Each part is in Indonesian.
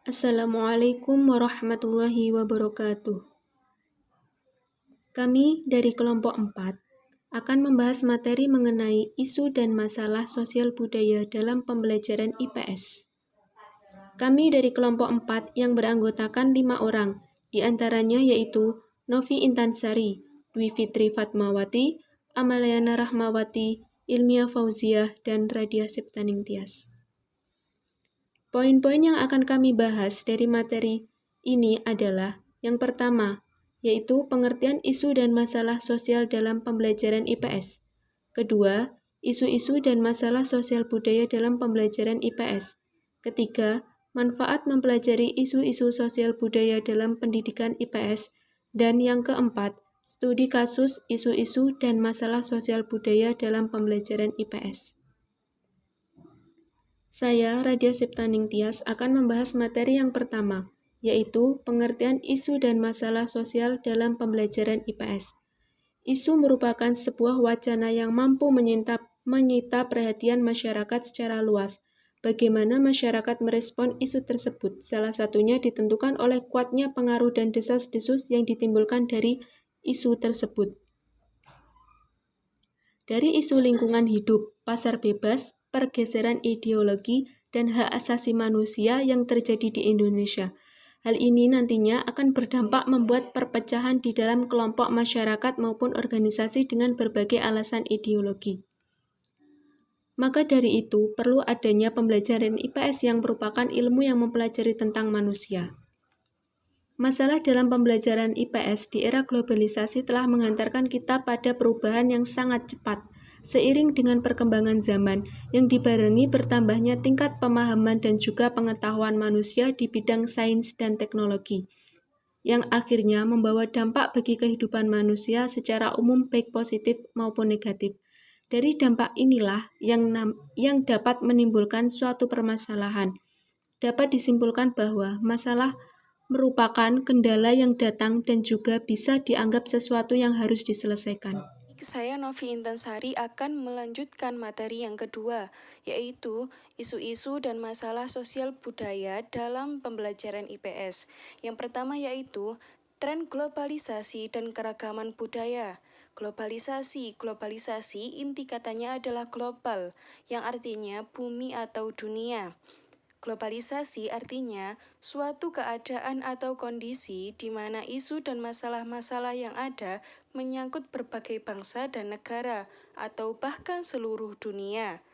Assalamualaikum warahmatullahi wabarakatuh. Kami dari kelompok 4 akan membahas materi mengenai isu dan masalah sosial budaya dalam pembelajaran IPS. Kami dari kelompok 4 yang beranggotakan 5 orang, di antaranya yaitu Novi Intansari, Dwi Fitri Fatmawati, Amaliana Rahmawati, Ilmiah Fauziah, dan Radia Septaning Tias. Poin-poin yang akan kami bahas dari materi ini adalah yang pertama, yaitu pengertian isu dan masalah sosial dalam pembelajaran IPS. Kedua, isu-isu dan masalah sosial budaya dalam pembelajaran IPS. Ketiga, manfaat mempelajari isu-isu sosial budaya dalam pendidikan IPS. Dan yang keempat, studi kasus isu-isu dan masalah sosial budaya dalam pembelajaran IPS. Saya, Radia Septaning Tias, akan membahas materi yang pertama, yaitu pengertian isu dan masalah sosial dalam pembelajaran IPS. Isu merupakan sebuah wacana yang mampu menyita perhatian masyarakat secara luas. Bagaimana masyarakat merespon isu tersebut, salah satunya ditentukan oleh kuatnya pengaruh dan desas-desus yang ditimbulkan dari isu tersebut. Dari isu lingkungan hidup, pasar bebas, pergeseran ideologi, dan hak asasi manusia yang terjadi di Indonesia. Hal ini nantinya akan berdampak membuat perpecahan di dalam kelompok masyarakat maupun organisasi dengan berbagai alasan ideologi. Maka dari itu, perlu adanya pembelajaran IPS yang merupakan ilmu yang mempelajari tentang manusia. Masalah dalam pembelajaran IPS di era globalisasi telah menghantarkan kita pada perubahan yang sangat cepat, seiring dengan perkembangan zaman yang dibarengi bertambahnya tingkat pemahaman dan juga pengetahuan manusia di bidang sains dan teknologi, yang akhirnya membawa dampak bagi kehidupan manusia secara umum baik positif maupun negatif. Dari dampak inilah yang dapat menimbulkan suatu permasalahan. Dapat disimpulkan bahwa masalah merupakan kendala yang datang dan juga bisa dianggap sesuatu yang harus diselesaikan. Saya Novi Intansari akan melanjutkan materi yang kedua, yaitu isu-isu dan masalah sosial budaya dalam pembelajaran IPS. Yang pertama yaitu tren globalisasi dan keragaman budaya. Globalisasi inti katanya adalah global, yang artinya bumi atau dunia. Globalisasi artinya suatu keadaan atau kondisi di mana isu dan masalah-masalah yang ada menyangkut berbagai bangsa dan negara atau bahkan seluruh dunia.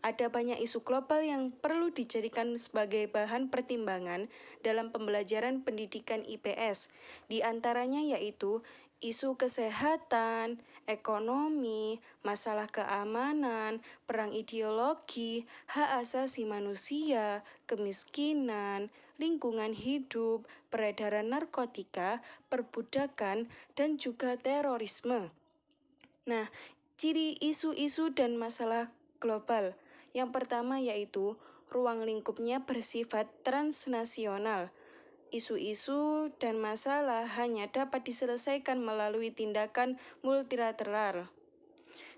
Ada banyak isu global yang perlu dijadikan sebagai bahan pertimbangan dalam pembelajaran pendidikan IPS. Di antaranya yaitu isu kesehatan, ekonomi, masalah keamanan, perang ideologi, hak asasi manusia, kemiskinan, lingkungan hidup, peredaran narkotika, perbudakan, dan juga terorisme. Nah, ciri isu-isu dan masalah global. Yang pertama yaitu ruang lingkupnya bersifat transnasional. Isu-isu dan masalah hanya dapat diselesaikan melalui tindakan multilateral.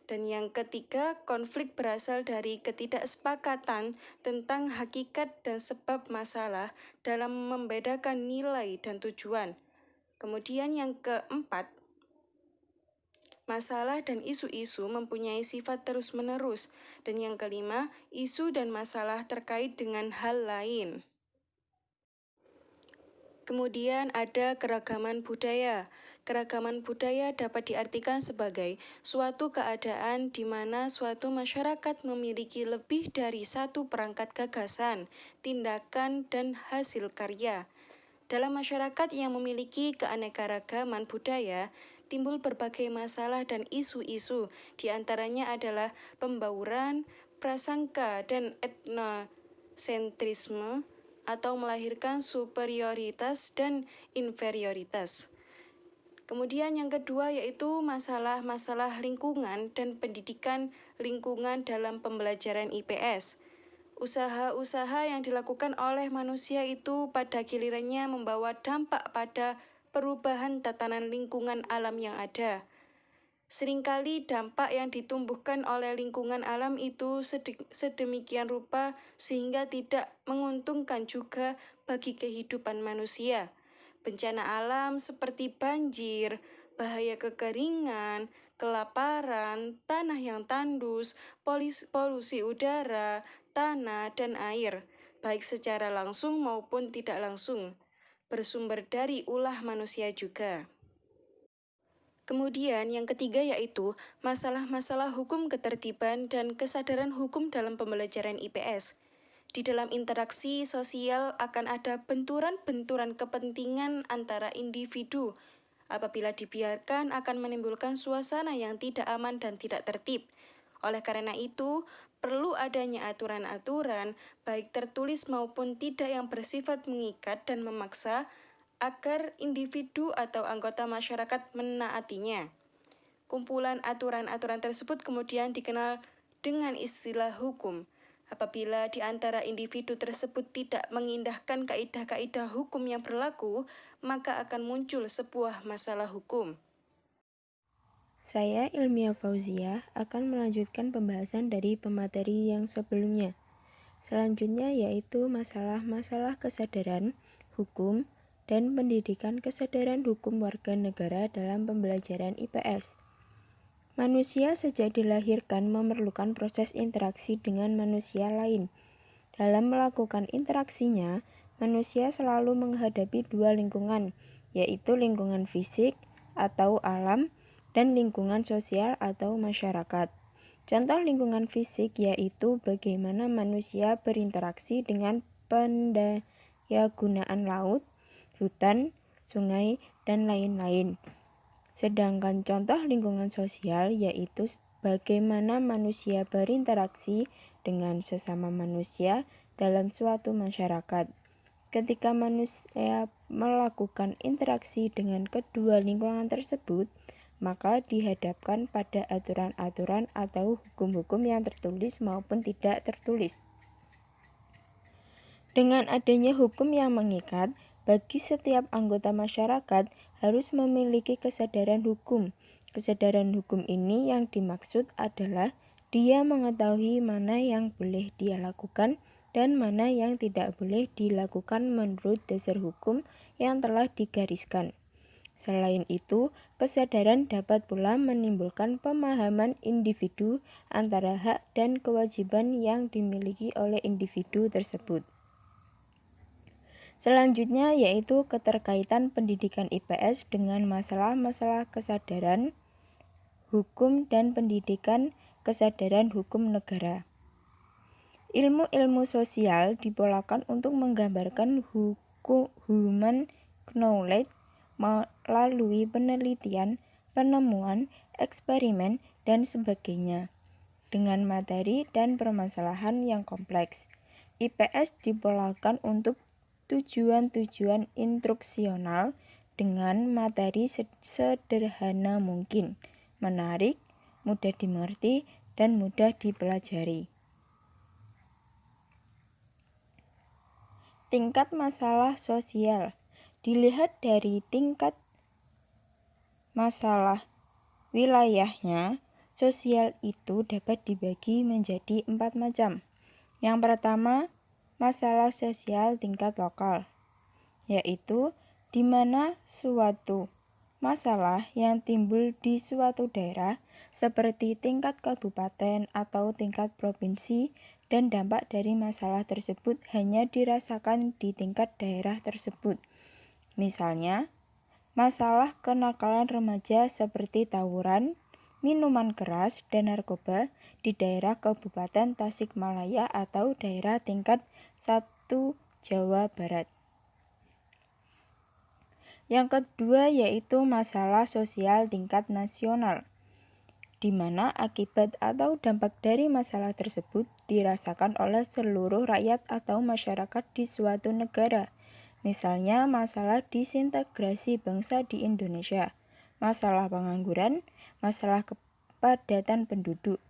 Dan yang ketiga, konflik berasal dari ketidaksepakatan tentang hakikat dan sebab masalah dalam membedakan nilai dan tujuan. Kemudian yang keempat, masalah dan isu-isu mempunyai sifat terus-menerus. Dan yang kelima, isu dan masalah terkait dengan hal lain. Kemudian ada keragaman budaya. Keragaman budaya dapat diartikan sebagai suatu keadaan di mana suatu masyarakat memiliki lebih dari satu perangkat gagasan, tindakan, dan hasil karya. Dalam masyarakat yang memiliki keanekaragaman budaya, timbul berbagai masalah dan isu-isu, di antaranya adalah pembauran, prasangka, dan etnosentrisme, atau melahirkan superioritas dan inferioritas. Kemudian yang kedua yaitu masalah-masalah lingkungan dan pendidikan lingkungan dalam pembelajaran IPS. Usaha-usaha yang dilakukan oleh manusia itu pada gilirannya membawa dampak pada perubahan tatanan lingkungan alam yang ada. Seringkali dampak yang ditumbuhkan oleh lingkungan alam itu sedemikian rupa sehingga tidak menguntungkan juga bagi kehidupan manusia. Bencana alam seperti banjir, bahaya kekeringan, kelaparan, tanah yang tandus, polusi udara, tanah, dan air, baik secara langsung maupun tidak langsung, bersumber dari ulah manusia juga. Kemudian yang ketiga yaitu masalah-masalah hukum ketertiban dan kesadaran hukum dalam pembelajaran IPS. Di dalam interaksi sosial akan ada benturan-benturan kepentingan antara individu. Apabila dibiarkan akan menimbulkan suasana yang tidak aman dan tidak tertib. Oleh karena itu, perlu adanya aturan-aturan baik tertulis maupun tidak yang bersifat mengikat dan memaksa agar individu atau anggota masyarakat menaatinya. Kumpulan aturan-aturan tersebut kemudian dikenal dengan istilah hukum. Apabila di antara individu tersebut tidak mengindahkan kaidah-kaidah hukum yang berlaku, maka akan muncul sebuah masalah hukum. Saya Ilmiah Fauzia akan melanjutkan pembahasan dari pemateri yang sebelumnya. Selanjutnya yaitu masalah-masalah kesadaran hukum dan pendidikan kesadaran hukum warga negara dalam pembelajaran IPS. Manusia sejak dilahirkan memerlukan proses interaksi dengan manusia lain. Dalam melakukan interaksinya, manusia selalu menghadapi dua lingkungan, yaitu lingkungan fisik atau alam dan lingkungan sosial atau masyarakat. Contoh lingkungan fisik yaitu bagaimana manusia berinteraksi dengan pendayagunaan laut, hutan, sungai, dan lain-lain. Sedangkan contoh lingkungan sosial yaitu bagaimana manusia berinteraksi dengan sesama manusia dalam suatu masyarakat. Ketika manusia melakukan interaksi dengan kedua lingkungan tersebut, maka dihadapkan pada aturan-aturan atau hukum-hukum yang tertulis maupun tidak tertulis. Dengan adanya hukum yang mengikat, bagi setiap anggota masyarakat harus memiliki kesadaran hukum. Kesadaran hukum ini yang dimaksud adalah dia mengetahui mana yang boleh dia lakukan dan mana yang tidak boleh dilakukan menurut dasar hukum yang telah digariskan. Selain itu, kesadaran dapat pula menimbulkan pemahaman individu antara hak dan kewajiban yang dimiliki oleh individu tersebut. Selanjutnya yaitu keterkaitan pendidikan IPS dengan masalah-masalah kesadaran hukum dan pendidikan kesadaran hukum negara. Ilmu-ilmu sosial dipolakan untuk menggambarkan human knowledge melalui penelitian, penemuan, eksperimen, dan sebagainya dengan materi dan permasalahan yang kompleks. IPS dipolakan untuk tujuan-tujuan instruksional dengan materi sederhana mungkin, menarik, mudah dimengerti, dan mudah dipelajari. Tingkat masalah sosial dilihat dari tingkat masalah wilayahnya. Sosial itu dapat dibagi menjadi 4 macam. Yang pertama, masalah sosial tingkat lokal, yaitu di mana suatu masalah yang timbul di suatu daerah seperti tingkat kabupaten atau tingkat provinsi dan dampak dari masalah tersebut hanya dirasakan di tingkat daerah tersebut. Misalnya, masalah kenakalan remaja seperti tawuran, minuman keras, dan narkoba di daerah Kabupaten Tasikmalaya atau daerah tingkat 1 Jawa Barat. Yang kedua yaitu masalah sosial tingkat nasional, di mana akibat atau dampak dari masalah tersebut dirasakan oleh seluruh rakyat atau masyarakat di suatu negara. Misalnya masalah disintegrasi bangsa di Indonesia, masalah pengangguran, masalah kepadatan penduduk.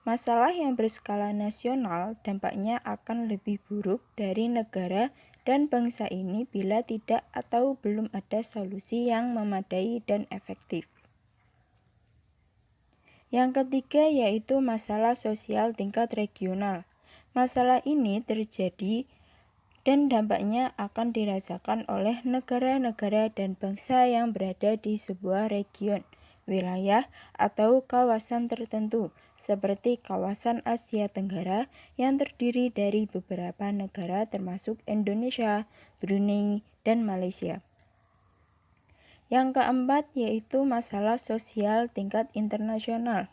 Masalah yang berskala nasional dampaknya akan lebih buruk dari negara dan bangsa ini bila tidak atau belum ada solusi yang memadai dan efektif. Yang ketiga yaitu masalah sosial tingkat regional. Masalah ini terjadi dan dampaknya akan dirasakan oleh negara-negara dan bangsa yang berada di sebuah region, wilayah, atau kawasan tertentu, seperti kawasan Asia Tenggara yang terdiri dari beberapa negara termasuk Indonesia, Brunei, dan Malaysia. Yang keempat yaitu masalah sosial tingkat internasional,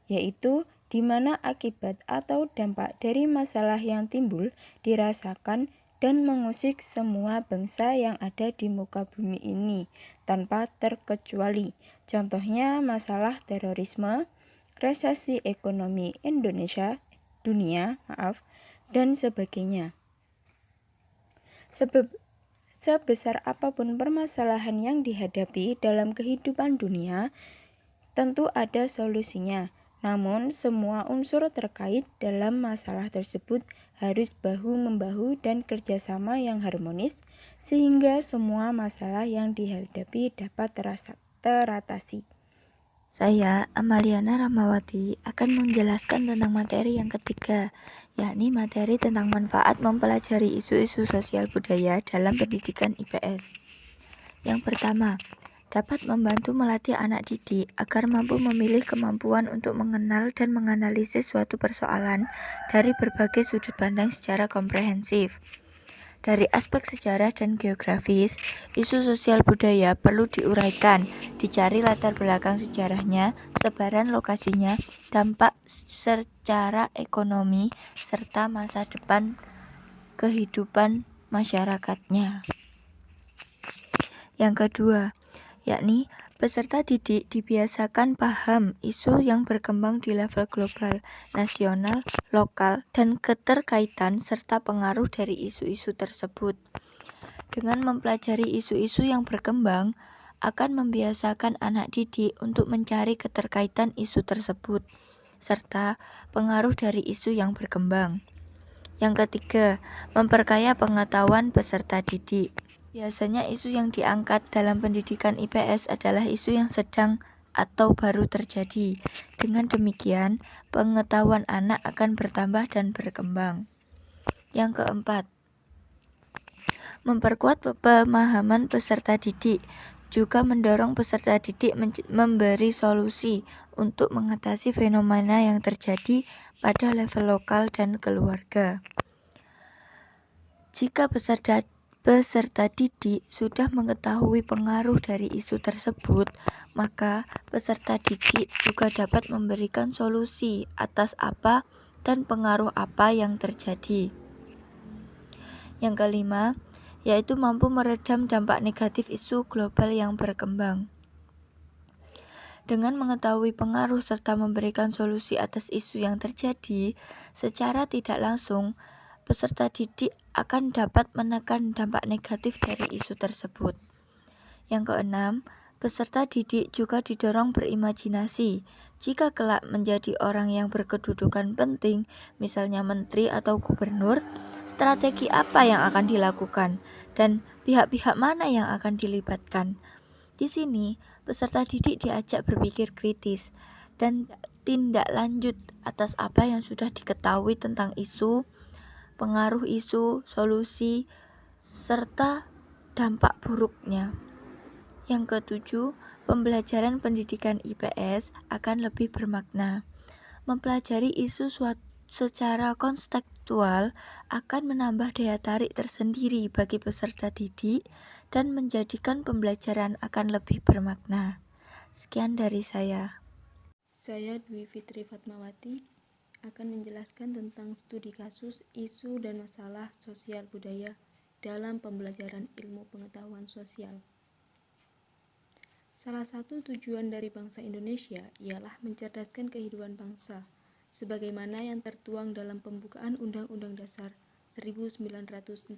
yaitu di mana akibat atau dampak dari masalah yang timbul dirasakan dan mengusik semua bangsa yang ada di muka bumi ini tanpa terkecuali. Contohnya masalah terorisme, resesi ekonomi dunia, dan sebagainya. Sebesar apapun permasalahan yang dihadapi dalam kehidupan dunia, tentu ada solusinya. Namun, semua unsur terkait dalam masalah tersebut harus bahu-membahu dan kerjasama yang harmonis, sehingga semua masalah yang dihadapi dapat teratasi. Saya, Amaliana Rahmawati, akan menjelaskan tentang materi yang ketiga, yakni materi tentang manfaat mempelajari isu-isu sosial budaya dalam pendidikan IPS. Yang pertama, dapat membantu melatih anak didik agar mampu memilih kemampuan untuk mengenal dan menganalisis suatu persoalan dari berbagai sudut pandang secara komprehensif. Dari aspek sejarah dan geografis, isu sosial budaya perlu diuraikan, dicari latar belakang sejarahnya, sebaran lokasinya, dampak secara ekonomi, serta masa depan kehidupan masyarakatnya. Yang kedua, yakni peserta didik dibiasakan paham isu yang berkembang di level global, nasional, lokal, dan keterkaitan serta pengaruh dari isu-isu tersebut. Dengan mempelajari isu-isu yang berkembang, akan membiasakan anak didik untuk mencari keterkaitan isu tersebut, serta pengaruh dari isu yang berkembang. Yang ketiga, memperkaya pengetahuan peserta didik. Biasanya isu yang diangkat dalam pendidikan IPS adalah isu yang sedang atau baru terjadi. Dengan demikian, pengetahuan anak akan bertambah dan berkembang. Yang keempat, memperkuat pemahaman peserta didik, juga mendorong peserta didik memberi solusi untuk mengatasi fenomena yang terjadi pada level lokal dan keluarga. Jika peserta didik sudah mengetahui pengaruh dari isu tersebut, maka peserta didik juga dapat memberikan solusi atas apa dan pengaruh apa yang terjadi. Yang kelima, yaitu mampu meredam dampak negatif isu global yang berkembang. Dengan mengetahui pengaruh serta memberikan solusi atas isu yang terjadi, secara tidak langsung, peserta didik akan dapat menekan dampak negatif dari isu tersebut. Yang keenam, peserta didik juga didorong berimajinasi. Jika kelak menjadi orang yang berkedudukan penting, misalnya menteri atau gubernur, strategi apa yang akan dilakukan dan pihak-pihak mana yang akan dilibatkan. Di sini, peserta didik diajak berpikir kritis dan tindak lanjut atas apa yang sudah diketahui tentang isu, pengaruh isu, solusi, serta dampak buruknya. Yang ketujuh, pembelajaran pendidikan IPS akan lebih bermakna. Mempelajari isu secara konstekstual akan menambah daya tarik tersendiri bagi peserta didik dan menjadikan pembelajaran akan lebih bermakna. Sekian dari saya. Saya Dwi Fitri Fatmawati akan menjelaskan tentang studi kasus, isu, dan masalah sosial budaya dalam pembelajaran ilmu pengetahuan sosial. Salah satu tujuan dari bangsa Indonesia ialah mencerdaskan kehidupan bangsa, sebagaimana yang tertuang dalam pembukaan Undang-Undang Dasar 1945.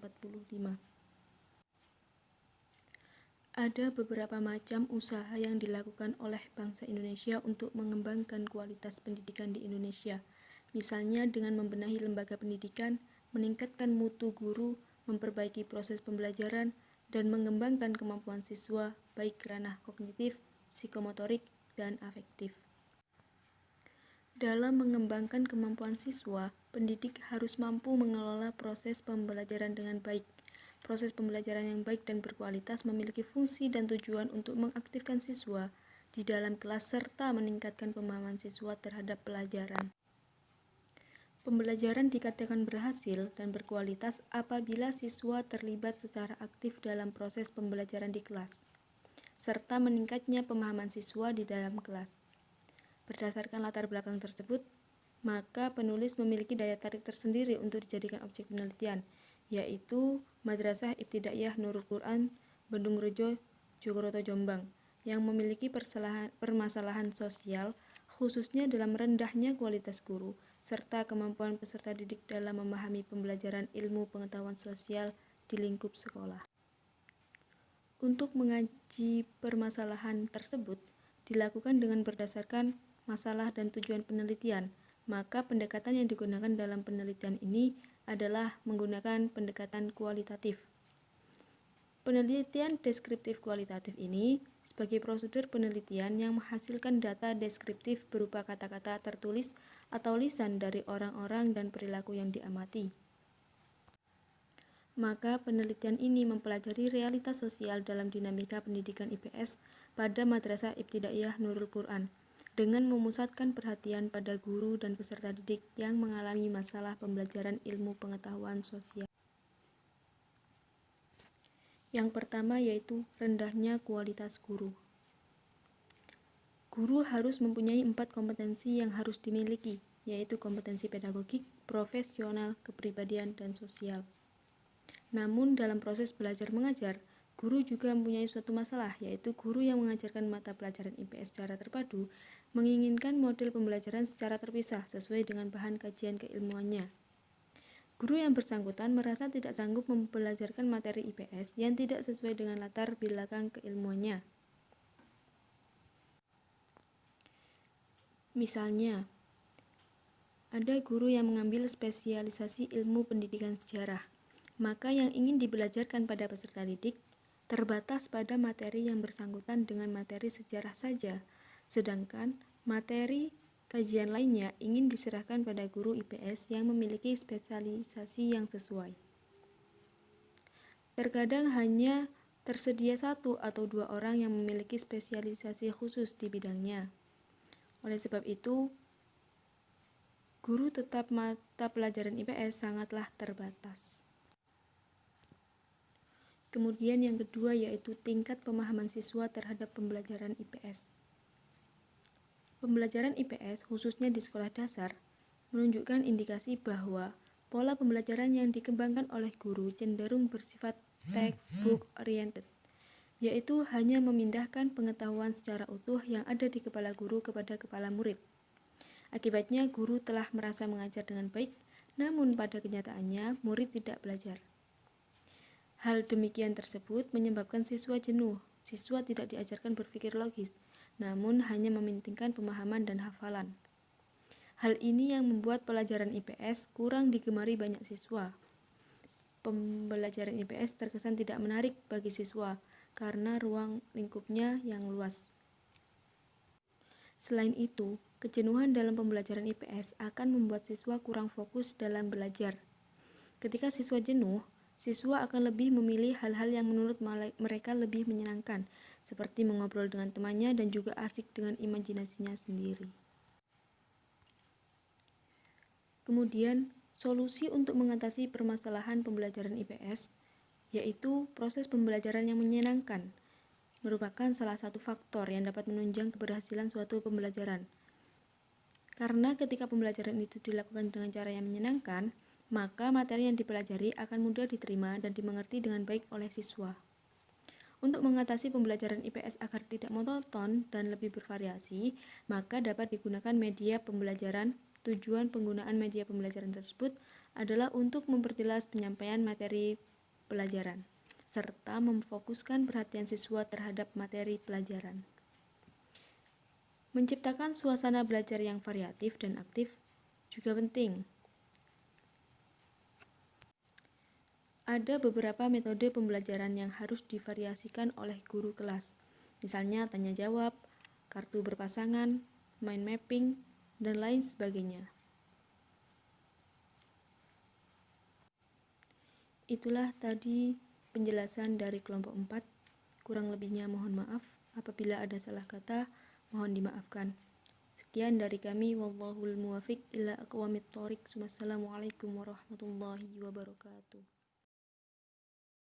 Ada beberapa macam usaha yang dilakukan oleh bangsa Indonesia untuk mengembangkan kualitas pendidikan di Indonesia, misalnya dengan membenahi lembaga pendidikan, meningkatkan mutu guru, memperbaiki proses pembelajaran, dan mengembangkan kemampuan siswa baik ranah kognitif, psikomotorik, dan afektif. Dalam mengembangkan kemampuan siswa, pendidik harus mampu mengelola proses pembelajaran dengan baik. Proses pembelajaran yang baik dan berkualitas memiliki fungsi dan tujuan untuk mengaktifkan siswa di dalam kelas serta meningkatkan pemahaman siswa terhadap pelajaran. Pembelajaran dikatakan berhasil dan berkualitas apabila siswa terlibat secara aktif dalam proses pembelajaran di kelas, serta meningkatnya pemahaman siswa di dalam kelas. Berdasarkan latar belakang tersebut, maka penulis memiliki daya tarik tersendiri untuk dijadikan objek penelitian, yaitu Madrasah Ibtidaiyah Nurul Quran, Bendung Rejo, Jogoroto, Jombang, yang memiliki permasalahan sosial, khususnya dalam rendahnya kualitas guru, serta kemampuan peserta didik dalam memahami pembelajaran ilmu pengetahuan sosial di lingkup sekolah. Untuk mengaji permasalahan tersebut, dilakukan dengan berdasarkan masalah dan tujuan penelitian, maka pendekatan yang digunakan dalam penelitian ini adalah menggunakan pendekatan kualitatif. Penelitian deskriptif kualitatif ini sebagai prosedur penelitian yang menghasilkan data deskriptif berupa kata-kata tertulis atau lisan dari orang-orang dan perilaku yang diamati. Maka penelitian ini mempelajari realitas sosial dalam dinamika pendidikan IPS pada Madrasah Ibtidaiyah Nurul Quran dengan memusatkan perhatian pada guru dan peserta didik yang mengalami masalah pembelajaran ilmu pengetahuan sosial. Yang pertama yaitu rendahnya kualitas guru. Guru harus mempunyai 4 kompetensi yang harus dimiliki, yaitu kompetensi pedagogik, profesional, kepribadian, dan sosial. Namun dalam proses belajar mengajar, guru juga mempunyai suatu masalah, yaitu guru yang mengajarkan mata pelajaran IPS secara terpadu menginginkan model pembelajaran secara terpisah sesuai dengan bahan kajian keilmuannya. Guru yang bersangkutan merasa tidak sanggup mempelajarkan materi IPS yang tidak sesuai dengan latar belakang keilmuannya. Misalnya, ada guru yang mengambil spesialisasi ilmu pendidikan sejarah, maka yang ingin dibelajarkan pada peserta didik terbatas pada materi yang bersangkutan dengan materi sejarah saja, sedangkan materi kajian lainnya ingin diserahkan pada guru IPS yang memiliki spesialisasi yang sesuai. Terkadang hanya tersedia 1 atau 2 orang yang memiliki spesialisasi khusus di bidangnya. Oleh sebab itu, guru tetap mata pelajaran IPS sangatlah terbatas. Kemudian yang kedua yaitu tingkat pemahaman siswa terhadap pembelajaran IPS. Pembelajaran IPS khususnya di sekolah dasar menunjukkan indikasi bahwa pola pembelajaran yang dikembangkan oleh guru cenderung bersifat textbook oriented, yaitu hanya memindahkan pengetahuan secara utuh yang ada di kepala guru kepada kepala murid. Akibatnya guru telah merasa mengajar dengan baik, namun pada kenyataannya murid tidak belajar. Hal demikian tersebut menyebabkan siswa jenuh. Siswa tidak diajarkan berpikir logis, namun hanya mementingkan pemahaman dan hafalan. Hal ini yang membuat pelajaran IPS kurang digemari banyak siswa. Pembelajaran IPS terkesan tidak menarik bagi siswa karena ruang lingkupnya yang luas. Selain itu, kejenuhan dalam pembelajaran IPS akan membuat siswa kurang fokus dalam belajar. Ketika siswa jenuh, siswa akan lebih memilih hal-hal yang menurut mereka lebih menyenangkan, seperti mengobrol dengan temannya dan juga asik dengan imajinasinya sendiri. Kemudian, solusi untuk mengatasi permasalahan pembelajaran IPS, yaitu proses pembelajaran yang menyenangkan, merupakan salah satu faktor yang dapat menunjang keberhasilan suatu pembelajaran. Karena ketika pembelajaran itu dilakukan dengan cara yang menyenangkan, maka materi yang dipelajari akan mudah diterima dan dimengerti dengan baik oleh siswa. Untuk mengatasi pembelajaran IPS agar tidak monoton dan lebih bervariasi, maka dapat digunakan media pembelajaran. Tujuan penggunaan media pembelajaran tersebut adalah untuk memperjelas penyampaian materi pelajaran, serta memfokuskan perhatian siswa terhadap materi pelajaran. Menciptakan suasana belajar yang variatif dan aktif juga penting. Ada beberapa metode pembelajaran yang harus divariasikan oleh guru kelas, misalnya tanya jawab, kartu berpasangan, mind mapping, dan lain sebagainya. Itulah tadi penjelasan dari kelompok 4. Kurang lebihnya mohon maaf. Apabila ada salah kata, mohon dimaafkan. Sekian dari kami. Wallahul muwafiq ila aqwamit thoriq. Wassalamualaikum warahmatullahi wabarakatuh.